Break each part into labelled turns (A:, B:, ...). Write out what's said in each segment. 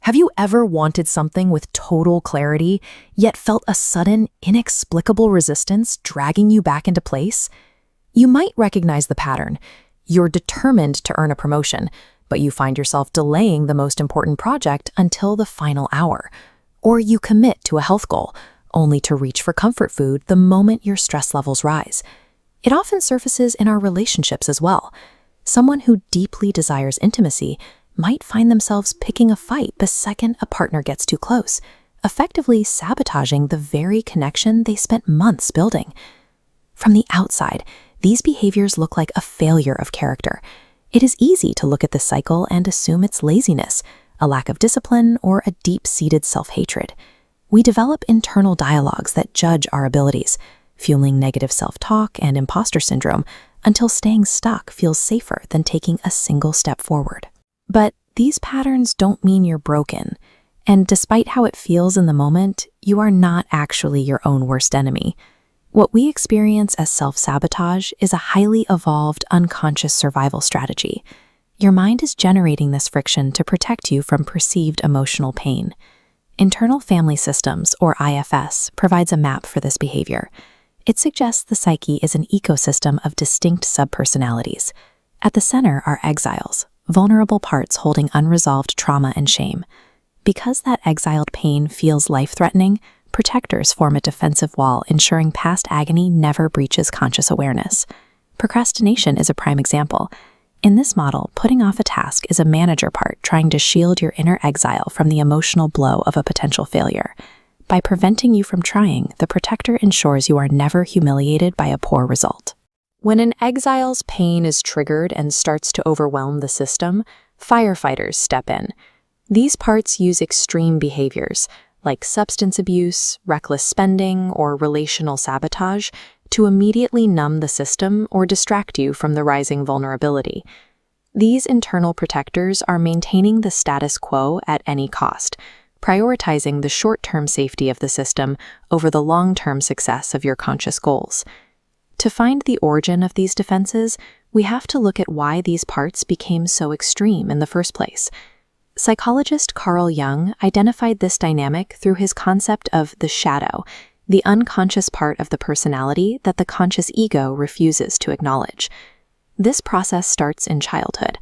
A: Have you ever wanted something with total clarity, yet felt a sudden, inexplicable resistance dragging you back into place? You might recognize the pattern. You're determined to earn a promotion, but you find yourself delaying the most important project until the final hour. Or you commit to a health goal, only to reach for comfort food the moment your stress levels rise. It often surfaces in our relationships as well. Someone who deeply desires intimacy might find themselves picking a fight the second a partner gets too close, effectively sabotaging the very connection they spent months building. From the outside, these behaviors look like a failure of character. It is easy to look at this cycle and assume it's laziness, a lack of discipline, or a deep-seated self-hatred. We develop internal dialogues that judge our abilities, fueling negative self-talk and imposter syndrome until staying stuck feels safer than taking a single step forward. But these patterns don't mean you're broken, and despite how it feels in the moment, you are not actually your own worst enemy. What we experience as self-sabotage is a highly evolved, unconscious survival strategy. Your mind is generating this friction to protect you from perceived emotional pain. Internal Family Systems, or IFS, provides a map for this behavior. It suggests the psyche is an ecosystem of distinct subpersonalities. At the center are exiles, vulnerable parts holding unresolved trauma and shame. Because that exiled pain feels life-threatening, protectors form a defensive wall, ensuring past agony never breaches conscious awareness. Procrastination is a prime example. In this model, putting off a task is a manager part trying to shield your inner exile from the emotional blow of a potential failure. By preventing you from trying, the protector ensures you are never humiliated by a poor result. When an exile's pain is triggered and starts to overwhelm the system, firefighters step in. These parts use extreme behaviors, like substance abuse, reckless spending, or relational sabotage, to immediately numb the system or distract you from the rising vulnerability. These internal protectors are maintaining the status quo at any cost, prioritizing the short-term safety of the system over the long-term success of your conscious goals. To find the origin of these defenses, we have to look at why these parts became so extreme in the first place. Psychologist Carl Jung identified this dynamic through his concept of the shadow, the unconscious part of the personality that the conscious ego refuses to acknowledge. This process starts in childhood.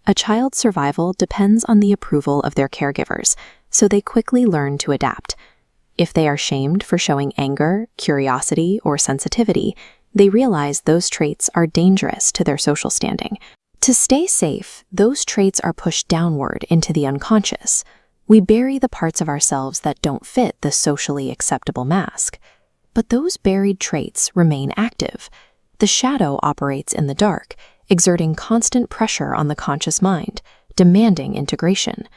A: A child's survival depends on the approval of their caregivers, so they quickly learn to adapt. If they are shamed for showing anger, curiosity, or sensitivity, they realize those traits are dangerous to their social standing. To stay safe, those traits are pushed downward into the unconscious. We bury the parts of ourselves that don't fit the socially acceptable mask. But those buried traits remain active. The shadow operates in the dark, exerting constant pressure on the conscious mind, demanding integration.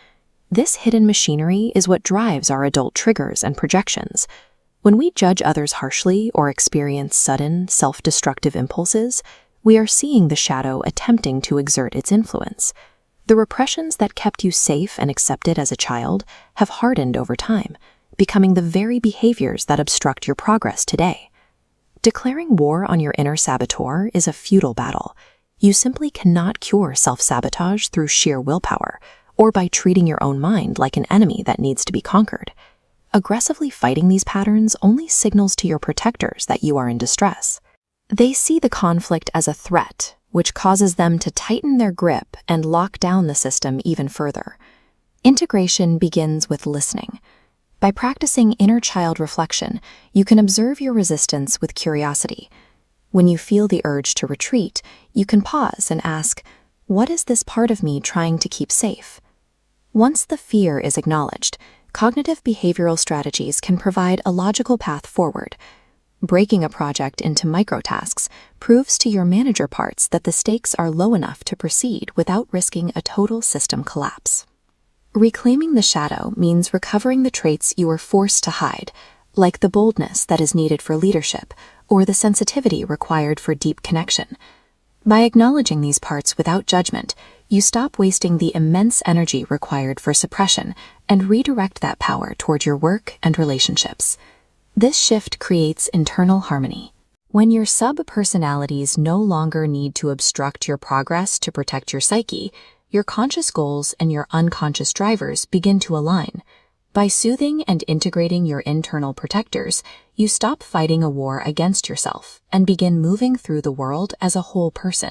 A: This hidden machinery is what drives our adult triggers and projections. When we judge others harshly or experience sudden, self-destructive impulses, we are seeing the shadow attempting to exert its influence. The repressions that kept you safe and accepted as a child have hardened over time, becoming the very behaviors that obstruct your progress today. Declaring war on your inner saboteur is a futile battle. You simply cannot cure self-sabotage through sheer willpower, or by treating your own mind like an enemy that needs to be conquered. Aggressively fighting these patterns only signals to your protectors that you are in distress. They see the conflict as a threat, which causes them to tighten their grip and lock down the system even further. Integration begins with listening. By practicing inner child reflection, you can observe your resistance with curiosity. When you feel the urge to retreat, you can pause and ask, "What is this part of me trying to keep safe?" Once the fear is acknowledged, cognitive behavioral strategies can provide a logical path forward. Breaking a project into microtasks proves to your manager parts that the stakes are low enough to proceed without risking a total system collapse. Reclaiming the shadow means recovering the traits you were forced to hide, like the boldness that is needed for leadership or the sensitivity required for deep connection. By acknowledging these parts without judgment, you stop wasting the immense energy required for suppression and redirect that power toward your work and relationships. This shift creates internal harmony. When your sub-personalities no longer need to obstruct your progress to protect your psyche, your conscious goals and your unconscious drivers begin to align. By soothing and integrating your internal protectors, you stop fighting a war against yourself and begin moving through the world as a whole person.